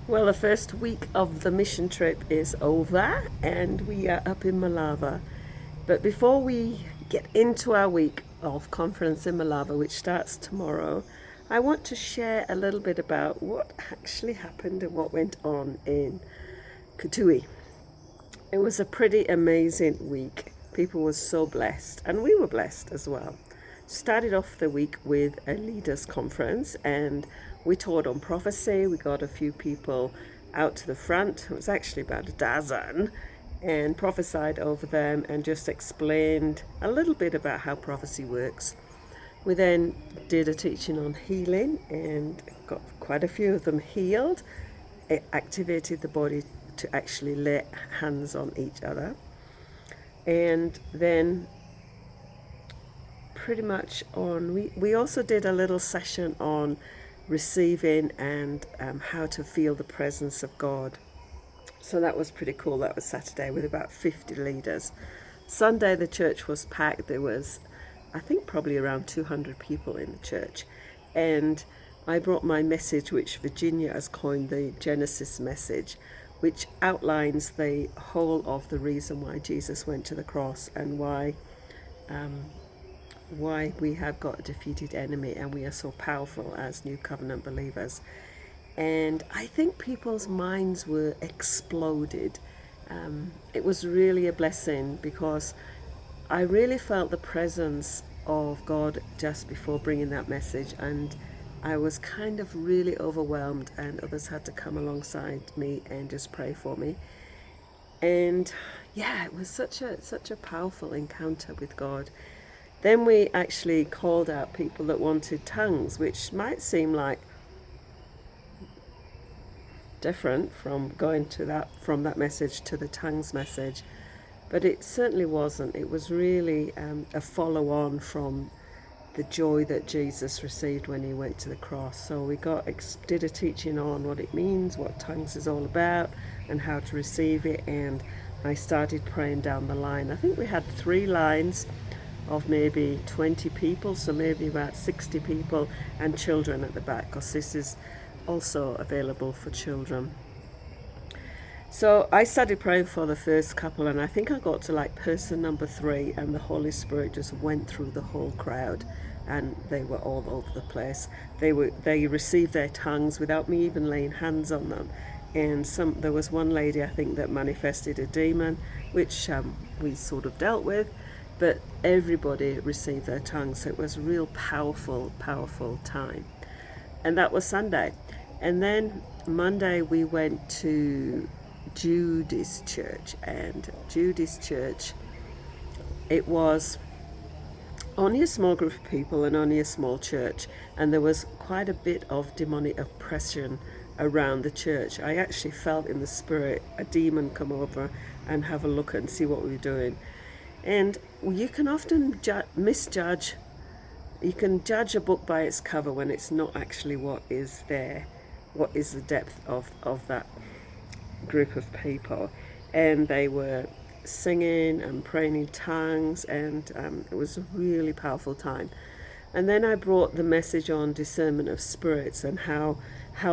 Well, the first week of the mission trip is over and we are up in Malava. But before we get into our week of conference in Malava, which starts tomorrow, I want to share a little bit about what actually happened and what went on in Kutui. It was a pretty amazing week. People were so blessed, and we were blessed as well. Started off the week with a leaders conference, and we taught on prophecy. We got a few people out to the front. It was actually about a dozen, and prophesied over them and just explained a little bit about how prophecy works. We then did a teaching on healing and got quite a few of them healed. It activated the body to actually lay hands on each other. And then pretty much we also did a little session on receiving and how to feel the presence of God. So that was pretty cool. That was Saturday with about 50 leaders. Sunday the church was packed. There was, I think, probably around 200 people in the church. And I brought my message, which Virginia has coined the Genesis message, which outlines the whole of the reason why Jesus went to the cross and why we have got a defeated enemy and we are so powerful as new covenant believers. And I think people's minds were exploded. It was really a blessing because I really felt the presence of God just before bringing that message, and I was kind of really overwhelmed, and others had to come alongside me and just pray for me. And yeah, it was such a powerful encounter with God. Then we actually called out people that wanted tongues, which might seem like different from going to that message to the tongues message, but it certainly wasn't. It was really a follow on from the joy that Jesus received when he went to the cross. So we did a teaching on what it means, what tongues is all about, and how to receive it. And I started praying down the line. I think we had 3 lines of maybe 20 people, so maybe about 60 people, and children at the back, because this is also available for children. So I started praying for the first couple, and I think I got to like person number 3, and the Holy Spirit just went through the whole crowd, and they were all over the place. They received their tongues without me even laying hands on them. And there was one lady, I think, that manifested a demon, which we sort of dealt with, but everybody received their tongues. So it was a real powerful, powerful time. And that was Sunday. And then Monday we went to Judy's church, and Judy's church, it was only a small group of people and only a small church, and there was quite a bit of demonic oppression around the church. I actually felt in the spirit a demon come over and have a look and see what we were doing. And you can often misjudge. You can judge a book by its cover when it's not actually what is there, what is the depth of that group of people. And they were singing and praying in tongues, and it was a really powerful time. And then I brought the message on discernment of spirits and how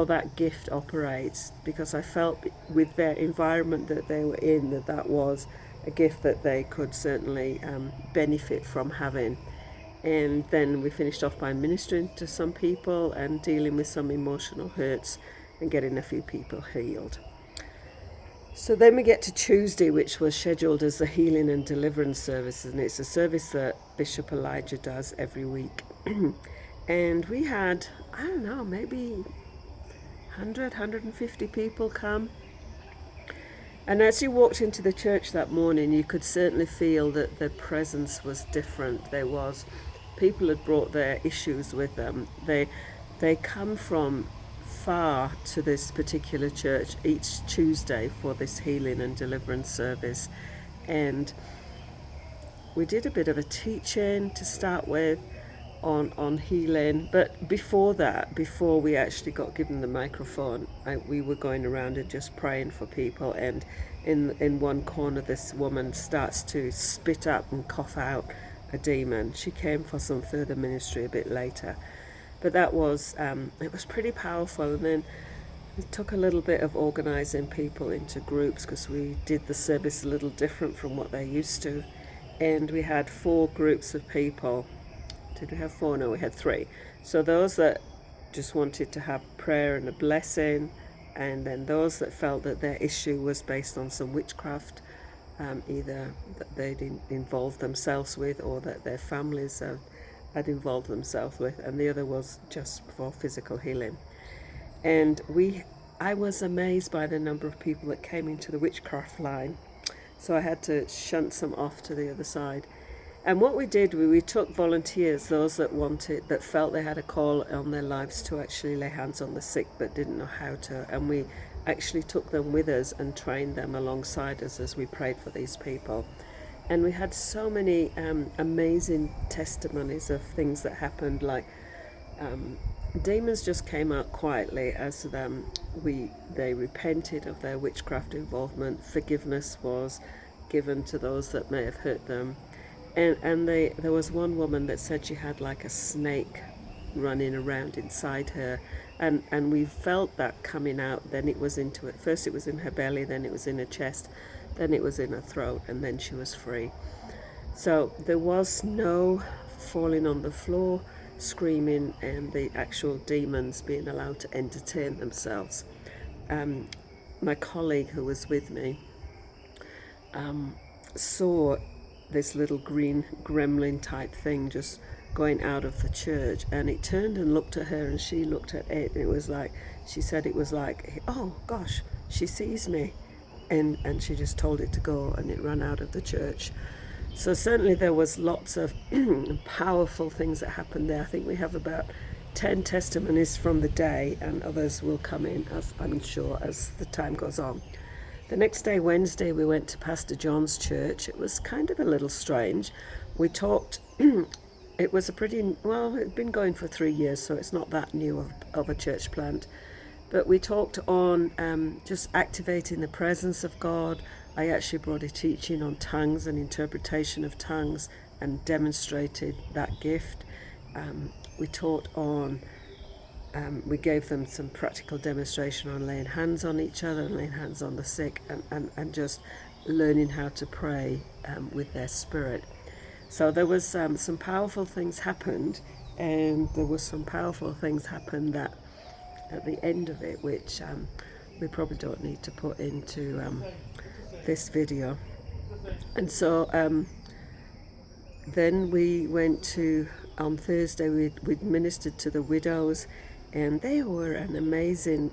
that gift operates, because I felt with their environment that they were in that was a gift that they could certainly benefit from having. And then we finished off by ministering to some people and dealing with some emotional hurts and getting a few people healed. So then we get to Tuesday, which was scheduled as the healing and deliverance service, and it's a service that Bishop Elijah does every week. And we had, I don't know, maybe 150 people come. And as you walked into the church that morning, you could certainly feel that the presence was different. People had brought their issues with them. They come from far to this particular church each Tuesday for this healing and deliverance service. And we did a bit of a teaching to start with on healing, but before that, before we actually got given the microphone, we were going around and just praying for people. And in one corner, this woman starts to spit up and cough out a demon. She came for some further ministry a bit later, but that was it was pretty powerful. And then It took a little bit of organising people into groups because we did the service a little different from what they're used to. And we had 4 groups of people. Did we have 4? No, we had 3. So those that just wanted to have prayer and a blessing, and then those that felt that their issue was based on some witchcraft, either that they'd involved themselves with or that their families had involved themselves with, and the other was just for physical healing. And I was amazed by the number of people that came into the witchcraft line, so I had to shunt some off to the other side. And what we did, we took volunteers, those that felt they had a call on their lives to actually lay hands on the sick but didn't know how to, and we actually took them with us and trained them alongside us as we prayed for these people. And we had so many amazing testimonies of things that happened, like demons just came out quietly as they repented of their witchcraft involvement. Forgiveness was given to those that may have hurt them. And there was one woman that said she had like a snake running around inside her, and we felt that coming out. Then it was into it. First it was in her belly, then it was in her chest, then it was in her throat, and then she was free. So there was no falling on the floor, screaming, and the actual demons being allowed to entertain themselves. My colleague who was with me saw this little green gremlin type thing just going out of the church, and it turned and looked at her, and she looked at it, and it was like, she said it was like, oh gosh, she sees me, and she just told it to go, and it ran out of the church. So certainly there was lots of powerful things that happened there. I think we have about 10 testimonies from the day, and others will come in, as I'm sure, as the time goes on. The next day, Wednesday, we went to Pastor John's church. It was kind of a little strange. We talked, it was it'd been going for 3 years, so it's not that new of a church plant. But we talked on just activating the presence of God. I actually brought a teaching on tongues and interpretation of tongues and demonstrated that gift. We taught on, we gave them some practical demonstration on laying hands on each other and laying hands on the sick, and just learning how to pray with their spirit. So there was some powerful things happened, and there was some powerful things happened that at the end of it, which we probably don't need to put into this video. And so then we went to, on Thursday we'd ministered to the widows, and they were an amazing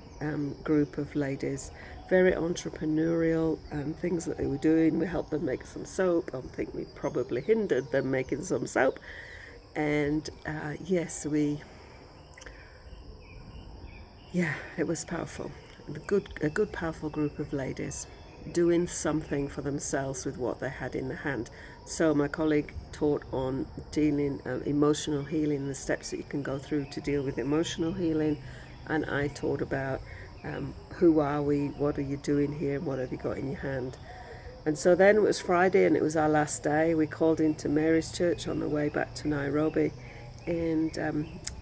group of ladies, very entrepreneurial, things that they were doing. We helped them make some soap. I think we probably hindered them making some soap. And yes, it was powerful. A good powerful group of ladies doing something for themselves with what they had in the hand. So my colleague taught on dealing emotional healing, the steps that you can go through to deal with emotional healing, and I taught about who are we, what are you doing here, what have you got in your hand. And so then it was Friday, and it was our last day. We called into Mary's Church on the way back to Nairobi, and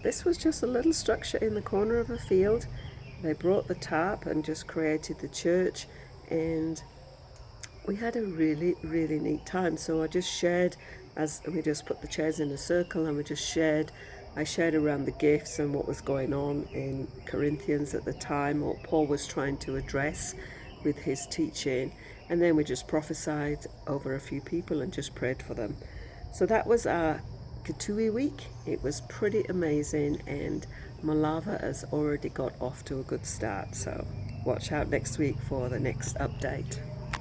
this was just a little structure in the corner of a field. They brought the tarp and just created the church, and we had a really, really neat time. So I just shared, as we just put the chairs in a circle, and I shared around the gifts and what was going on in Corinthians at the time, what Paul was trying to address with his teaching, and then we just prophesied over a few people and just prayed for them. So that was our Kitui week. It was pretty amazing, and Malava has already got off to a good start, so watch out next week for the next update.